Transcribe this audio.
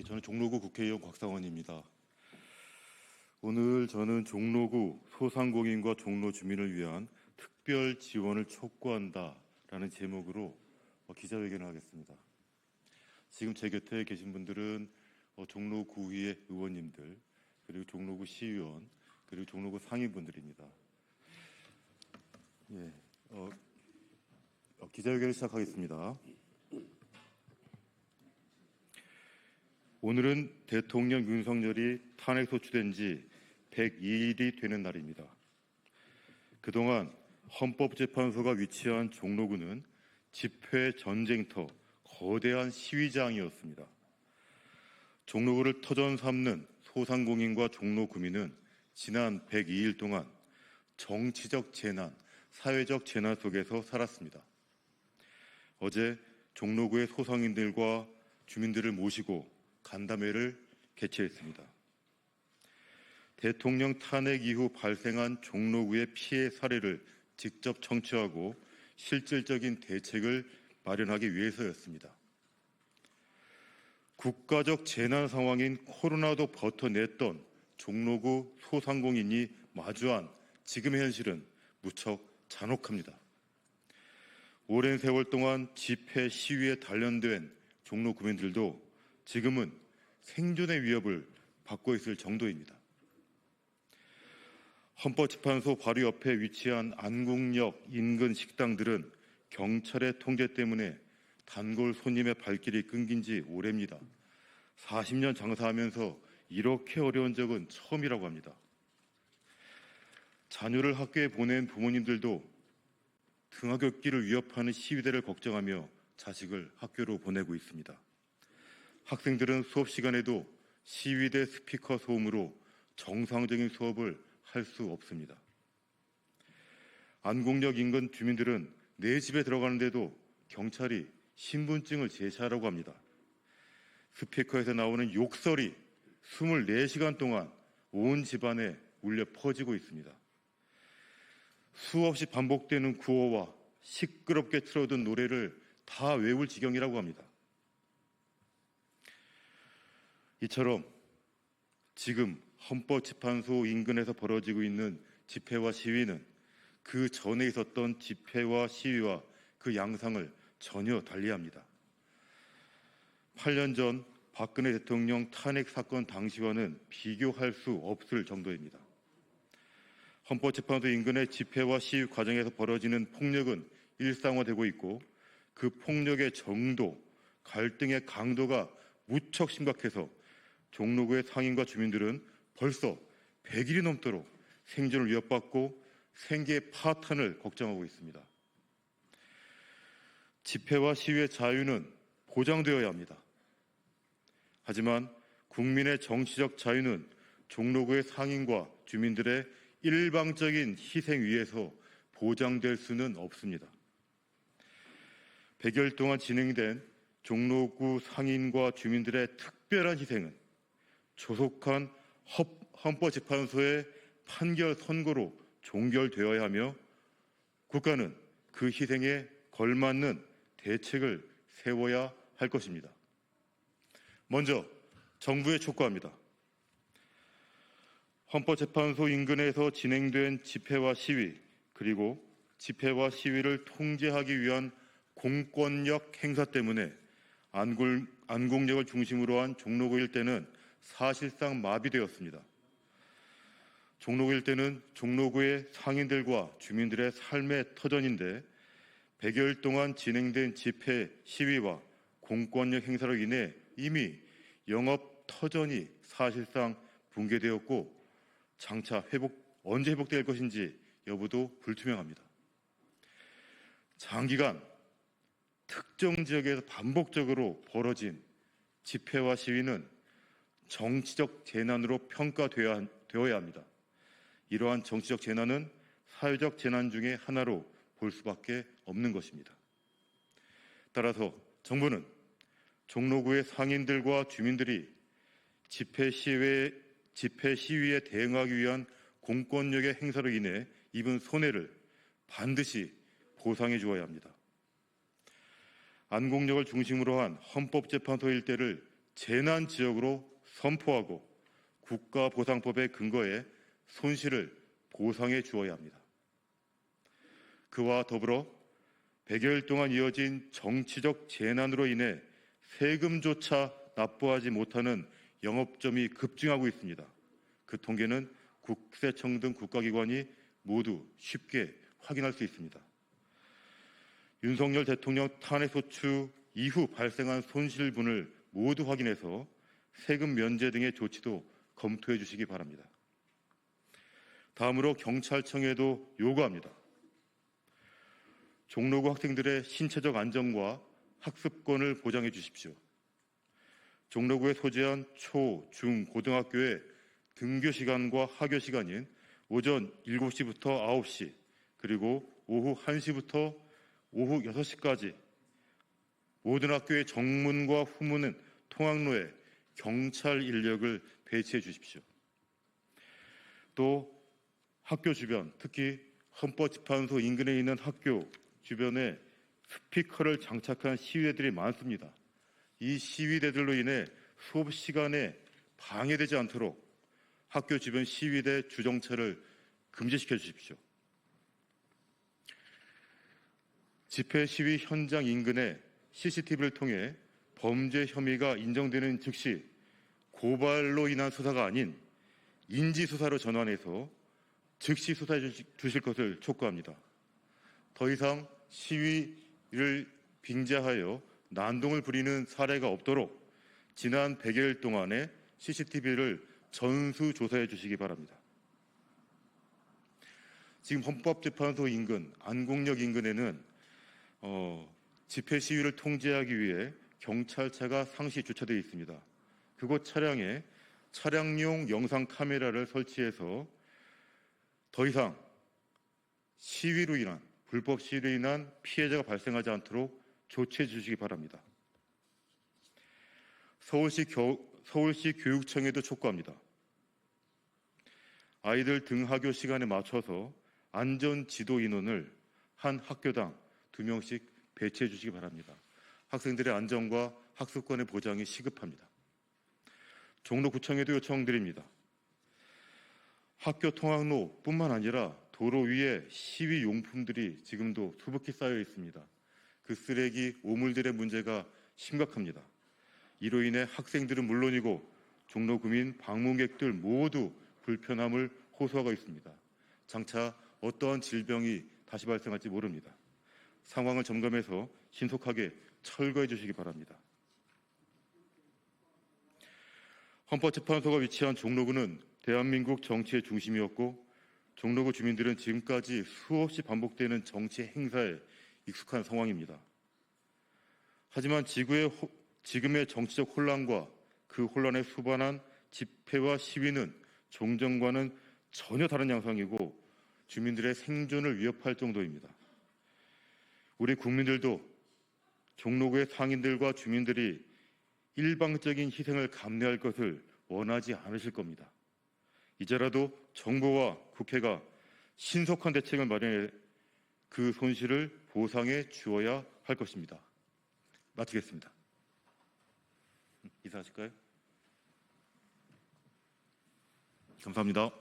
저는 종로구 국회의원 곽상원입니다. 오늘 저는 종로구 소상공인과 종로 주민을 위한 특별 지원을 촉구한다라는 제목으로 기자회견을 하겠습니다. 지금 제 곁에 계신 분들은 종로구의 의원님들, 그리고 종로구 시의원, 그리고 종로구 상임분들입니다. 기자회견을 시작하겠습니다. 오늘은 대통령 윤석열이 탄핵 소추된 지 102일이 되는 날입니다. 그동안 헌법재판소가 위치한 종로구는 집회 전쟁터, 거대한 시위장이었습니다. 종로구를 터전 삼는 소상공인과 종로구민은 지난 102일 동안 정치적 재난, 사회적 재난 속에서 살았습니다. 어제 종로구의 소상인들과 주민들을 모시고 간담회를 개최했습니다. 대통령 탄핵 이후 발생한 종로구의 피해 사례를 직접 청취하고 실질적인 대책을 마련하기 위해서였습니다. 국가적 재난 상황인 코로나도 버텨냈던 종로구 소상공인이 마주한 지금의 현실은 무척 잔혹합니다. 오랜 세월 동안 집회 시위에 단련된 종로 구민들도 지금은 생존의 위협을 받고 있을 정도입니다. 헌법재판소 바로 옆에 위치한 안국역 인근 식당들은 경찰의 통제 때문에 단골 손님의 발길이 끊긴 지 오래입니다. 40년 장사하면서 이렇게 어려운 적은 처음이라고 합니다. 자녀를 학교에 보낸 부모님들도 등하굣길을 위협하는 시위대를 걱정하며 자식을 학교로 보내고 있습니다. 학생들은 수업 시간에도 시위대 스피커 소음으로 정상적인 수업을 할 수 없습니다. 안국역 인근 주민들은 내 집에 들어가는데도 경찰이 신분증을 제시하라고 합니다. 스피커에서 나오는 욕설이 24시간 동안 온 집안에 울려 퍼지고 있습니다. 수없이 반복되는 구호와 시끄럽게 틀어둔 노래를 다 외울 지경이라고 합니다. 이처럼 지금 헌법재판소 인근에서 벌어지고 있는 집회와 시위는 그 전에 있었던 집회와 시위와 그 양상을 전혀 달리합니다. 8년 전 박근혜 대통령 탄핵 사건 당시와는 비교할 수 없을 정도입니다. 헌법재판소 인근의 집회와 시위 과정에서 벌어지는 폭력은 일상화되고 있고 그 폭력의 정도, 갈등의 강도가 무척 심각해서 종로구의 상인과 주민들은 벌써 100일이 넘도록 생존을 위협받고 생계의 파탄을 걱정하고 있습니다. 집회와 시위의 자유는 보장되어야 합니다. 하지만 국민의 정치적 자유는 종로구의 상인과 주민들의 일방적인 희생 위에서 보장될 수는 없습니다. 100여일 동안 진행된 종로구 상인과 주민들의 특별한 희생은 조속한 헌법재판소의 판결 선고로 종결되어야 하며 국가는 그 희생에 걸맞는 대책을 세워야 할 것입니다. 먼저 정부에 촉구합니다. 헌법재판소 인근에서 진행된 집회와 시위, 그리고 집회와 시위를 통제하기 위한 공권력 행사 때문에 안국역을 중심으로 한 종로구 일대는 사실상 마비되었습니다. 종로구 일대는 종로구의 상인들과 주민들의 삶의 터전인데 100여일 동안 진행된 집회, 시위와 공권력 행사로 인해 이미 영업 터전이 사실상 붕괴되었고 장차 언제 회복될 것인지 여부도 불투명합니다. 장기간 특정 지역에서 반복적으로 벌어진 집회와 시위는 정치적 재난으로 평가되어야 합니다. 이러한 정치적 재난은 사회적 재난 중에 하나로 볼 수밖에 없는 것입니다. 따라서 정부는 종로구의 상인들과 주민들이 집회 시위에 대응하기 위한 공권력의 행사로 인해 입은 손해를 반드시 보상해 주어야 합니다. 안국역을 중심으로 한 헌법재판소 일대를 재난 지역으로 선포하고 국가보상법에 근거해 손실을 보상해 주어야 합니다. 그와 더불어 100여일 동안 이어진 정치적 재난으로 인해 세금조차 납부하지 못하는 영업점이 급증하고 있습니다. 그 통계는 국세청 등 국가기관이 모두 쉽게 확인할 수 있습니다. 윤석열 대통령 탄핵소추 이후 발생한 손실분을 모두 확인해서 세금 면제 등의 조치도 검토해 주시기 바랍니다. 다음으로 경찰청에도 요구합니다. 종로구 학생들의 신체적 안전과 학습권을 보장해 주십시오. 종로구에 소재한 초, 중, 고등학교의 등교 시간과 하교 시간인 오전 7시부터 9시, 그리고 오후 1시부터 오후 6시까지 모든 학교의 정문과 후문은 통학로에 경찰 인력을 배치해 주십시오. 또 학교 주변, 특히 헌법재판소 인근에 있는 학교 주변에 스피커를 장착한 시위대들이 많습니다. 이 시위대들로 인해 수업 시간에 방해되지 않도록 학교 주변 시위대 주정차를 금지시켜 주십시오. 집회 시위 현장 인근에 CCTV를 통해 범죄 혐의가 인정되는 즉시 고발로 인한 수사가 아닌 인지수사로 전환해서 즉시 수사해 주실 것을 촉구합니다. 더 이상 시위를 빙자하여 난동을 부리는 사례가 없도록 지난 100여일 동안의 CCTV를 전수조사해 주시기 바랍니다. 지금 헌법재판소 인근, 안국역 인근에는 집회 시위를 통제하기 위해 경찰차가 상시 주차되어 있습니다. 그곳 차량에 차량용 영상 카메라를 설치해서 더 이상 시위로 인한 불법 시위로 인한 피해자가 발생하지 않도록 조치해 주시기 바랍니다. 서울시 교육청에도 촉구합니다. 아이들 등하교 시간에 맞춰서 안전지도 인원을 한 학교당 2명씩 배치해 주시기 바랍니다. 학생들의 안전과 학습권의 보장이 시급합니다. 종로구청에도 요청드립니다. 학교 통학로뿐만 아니라 도로 위에 시위 용품들이 지금도 수북히 쌓여 있습니다. 그 쓰레기, 오물들의 문제가 심각합니다. 이로 인해 학생들은 물론이고 종로구민, 방문객들 모두 불편함을 호소하고 있습니다. 장차 어떠한 질병이 다시 발생할지 모릅니다. 상황을 점검해서 신속하게 철거해 주시기 바랍니다. 헌법재판소가 위치한 종로구는 대한민국 정치의 중심이었고 종로구 주민들은 지금까지 수없이 반복되는 정치 행사에 익숙한 상황입니다. 하지만 지금의 정치적 혼란과 그 혼란에 수반한 집회와 시위는 종전과는 전혀 다른 양상이고 주민들의 생존을 위협할 정도입니다. 우리 국민들도 종로구의 상인들과 주민들이 일방적인 희생을 감내할 것을 원하지 않으실 겁니다. 이제라도 정부와 국회가 신속한 대책을 마련해 그 손실을 보상해 주어야 할 것입니다. 마치겠습니다. 인사하실까요? 감사합니다.